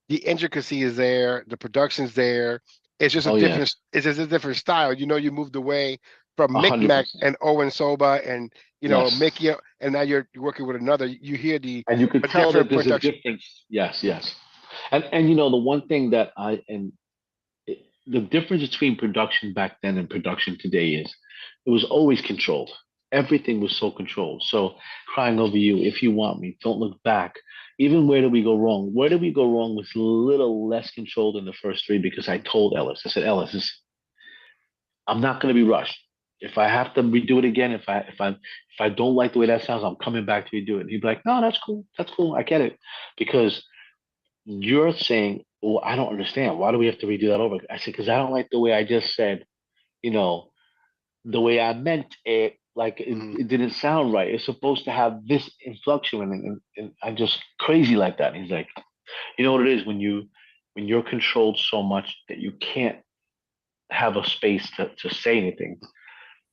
A: the intricacy is there, the production's there.
B: Oh yeah,
A: It's just a different style. You moved away from
B: a
A: Mick
B: hundred
A: Mac
B: percent.
A: and Owen Soba and
B: Yes,
A: Mickey, and now you're working with another. You hear
B: and you could
A: a
B: tell that
A: different
B: there's a
A: production.
B: difference. Yes, yes, and the one thing that the difference between production back then and production today is it was always controlled. Everything was so controlled. So crying over you, if you want me, don't look back. Even where did we go wrong? Where did we go wrong was a little less controlled in the first three because I told Ellis, I said, Ellis, I'm not going to be rushed. If I have to redo it again, if I don't like the way that sounds, I'm coming back to redo it. And he'd be like, no, that's cool. That's cool. I get it. Because you're saying, well, I don't understand. Why do we have to redo that over? I said, because I don't like the way I just said, you know, the way I meant it. Like
A: Mhm.
B: it didn't sound right. It's supposed to have this inflection, and I'm just crazy like that. And he's like, you know what it is when you're controlled so much that you can't have a space to say anything.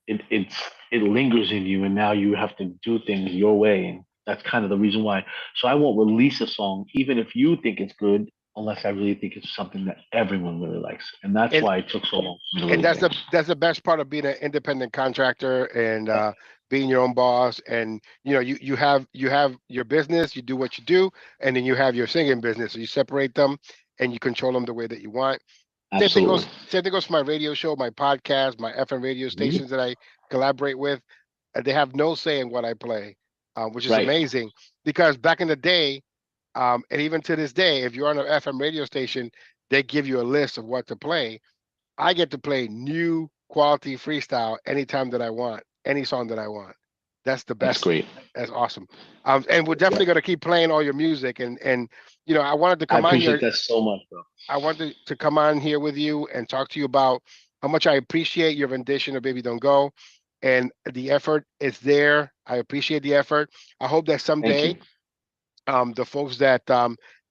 B: It lingers in you, and now you have to do things your way, and that's kind of the reason why. So I won't release a song even if you think it's good unless I really think it's something that everyone really likes, and that's
A: And
B: why it took so long for me to
A: and
B: release things.
A: that's the best part of being an independent contractor and being your own boss. And you have your business, you do what you do, and then you have your singing business. So you separate them and you control them the way that you want.
B: Absolutely.
A: Same thing goes for my radio show, my podcast, my FM radio
B: Mhm.
A: stations that I collaborate with. They have no say in what I play, which is
B: Right.
A: amazing because back in the day, and even to this day, if you're on an FM radio station, they give you a list of what to play. I get to play new quality freestyle anytime that I want, any song that I want. That's the
B: That's
A: best.
B: great.
A: That's awesome. And we're
B: Yeah.
A: definitely going to keep playing all your music. And I wanted to
B: I
A: come on
B: appreciate
A: here.
B: that so much, bro.
A: I wanted to come on here with you and talk to you about how much I appreciate your rendition of Baby Don't Go. And the effort is there. I appreciate the effort. I hope that
B: Thank
A: someday
B: you.
A: the folks that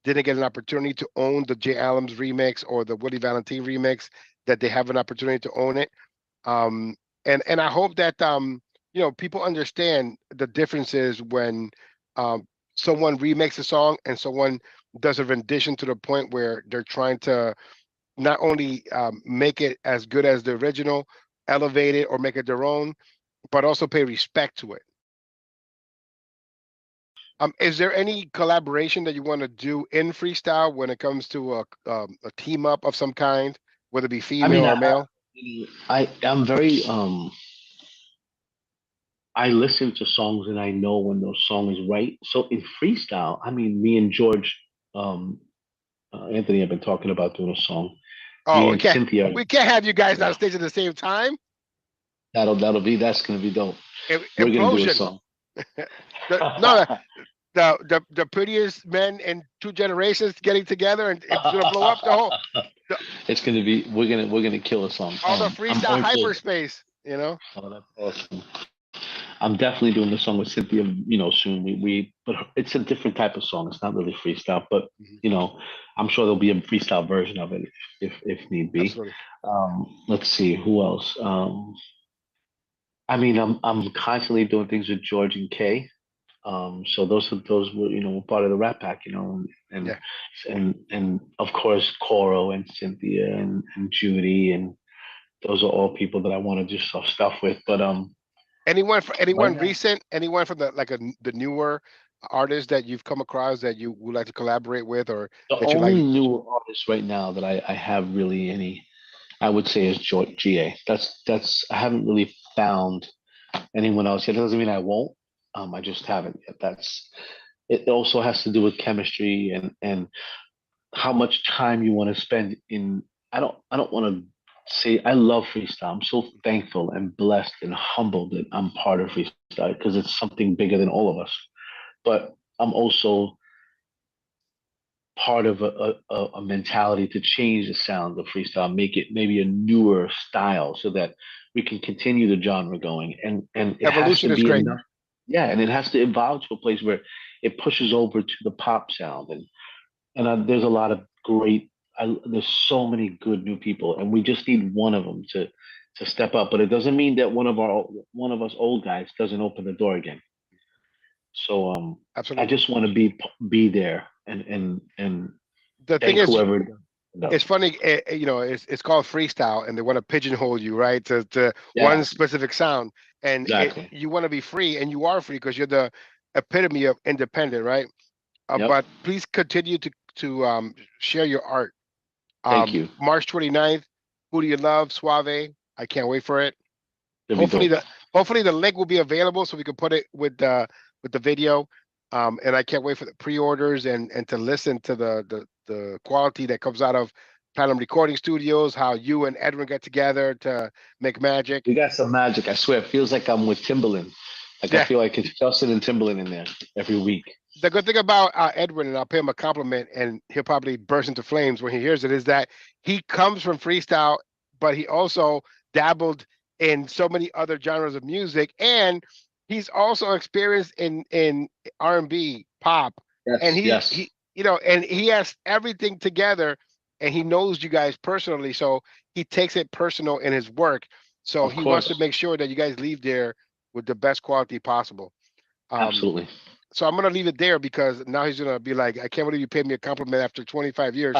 A: didn't get an opportunity to own the Jay Adams remix or the Woody Valentine remix, that they have an opportunity to own it. Um, and I hope that people understand the differences when um, someone remakes a song and someone does a rendition to the point where they're trying to not only make it as good as the original, elevate it or make it their own, but also pay respect to it. Is there any collaboration that you want to do in freestyle when it comes to a team up of some kind, whether it be
B: I
A: female
B: mean,
A: or male?
B: I'm very I listen to songs and I know when those songs is right. So in freestyle, I mean, me and George, um, Anthony have been talking about doing a song.
A: Oh,
B: Me and Cynthia,
A: we can't have you guys on
B: yeah,
A: stage at the same time.
B: that's gonna be dope. We're gonna do a
A: Implosion.
B: song.
A: No, the prettiest men in two generations getting together and it's gonna blow up the,
B: It's gonna be we're gonna kill a song.
A: all the
B: I'm
A: freestyle
B: also
A: hyperspace.
B: oh, that's awesome. I'm definitely doing the song with Cynthia, soon. But it's a different type of song. It's not really freestyle, but
A: Mhm.
B: you know, I'm sure there'll be a freestyle version of it if need be.
A: Absolutely.
B: Let's see who else. I mean, I'm constantly doing things with George and Kay. So those were were part of the Rat Pack, and
A: Yeah.
B: and of course Coro and Cynthia and Judy, and those are all people that I want to do stuff with. But right
A: Anyone
B: now,
A: recent? Anyone from the newer artists that you've come across that you would like to collaborate with, or
B: the
A: that you
B: only
A: like?
B: new artist right now that I have really any, I would say, is GA. That's I haven't really found anyone else yet. It doesn't mean I won't. I just haven't yet. That's it. Also has to do with chemistry and how much time you want to spend in. I don't want to say I love freestyle. I'm so thankful and blessed and humbled that I'm part of freestyle because it's something bigger than all of us. But I'm also part of a mentality to change the sound of freestyle, make it maybe a newer style so that we can continue the genre going. And it has to
A: Evolution is
B: be
A: great.
B: enough. Yeah, and it has to evolve to a place where it pushes over to the pop sound. And there's a lot of great. There's so many good new people, and we just need one of them to step up. But it doesn't mean that one of us old guys doesn't open the door again. So I
A: Absolutely.
B: just want to be there and
A: The thing
B: thank
A: is,
B: whoever does.
A: it's funny. It's called freestyle, and they want to pigeonhole you, right, to one
B: Yeah,
A: specific sound, and
B: exactly.
A: you want to be free, and you are free because you're the epitome of independent, right?
B: Yep.
A: But please continue to share your art.
B: Thank you.
A: March 29th, Who Do You Love? Soave. I can't wait for it.
B: It'll be
A: Hopefully
B: dope.
A: the link will be available so we can put it with the video. And I can't wait for the pre-orders and to listen to the quality that comes out of Platinum Recording Studios, how you and Edwin get together to make magic.
B: We got some magic. I swear, it feels like I'm with Timberland. Like I
A: Yeah.
B: feel like it's Justin and Timberland in there every week.
A: The good thing about Edwin, and I'll pay him a compliment, and he'll probably burst into flames when he hears it, is that he comes from freestyle, but he also dabbled in so many other genres of music, and he's also experienced in R&B, pop, and
B: Yes, yes,
A: and he has everything together, and he knows you guys personally, so he takes it personal in his work. So
B: of
A: he wants to
B: course,
A: make sure that you guys leave there with the best quality possible. Um,
B: absolutely.
A: so I'm gonna leave it there because now he's gonna be like, I can't believe you paid me a compliment after 25 years.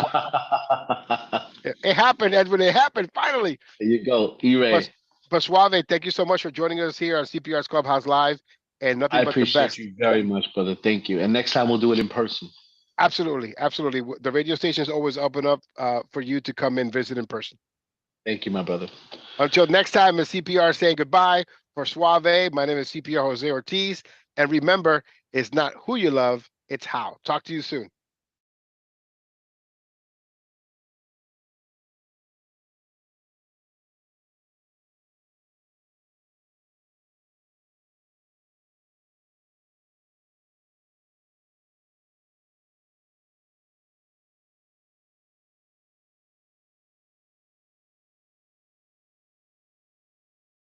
A: It happened, Edwin. It happened finally.
B: There you go,
A: But
B: E-Ray.
A: but Suave, thank you so much for joining us here on CPR's Clubhouse Live, and
B: I
A: nothing but the
B: appreciate
A: best.
B: you very much, brother. Thank you. And next time we'll do it in person.
A: Absolutely, absolutely. The radio station is always up and up for you to come and visit in person.
B: Thank you, my brother.
A: Until next time, is CPR saying goodbye for Suave. My name is CPR Jose Ortiz, and remember, it's not who you love, it's how. Talk to you soon.